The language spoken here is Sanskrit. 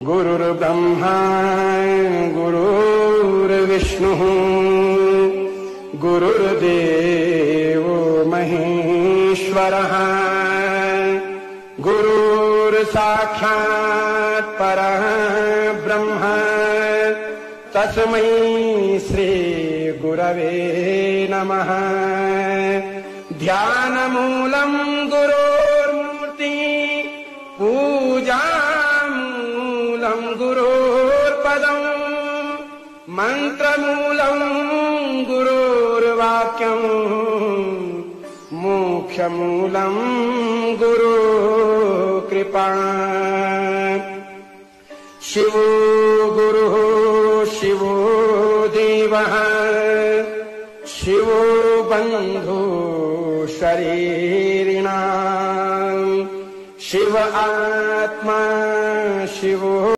गुरुर्ब्रह्मा गुरुर्विष्णुः गुरुर्देवो महेश्वरः गुरुर्साक्षात् परः ब्रह्म तस्मै श्री गुरवे नमः। ध्यानमूलं गुरोर्मूर्ति पूजामूलं गुरोर्पदम् मन्त्रमूलं गुरोर्वाक्यम् मोक्षमूलं गुरुकृपा। शिवो गुरुः शिवो देवः शिवो बन्धु शरीरिणाम् शिव आत्मा शिवो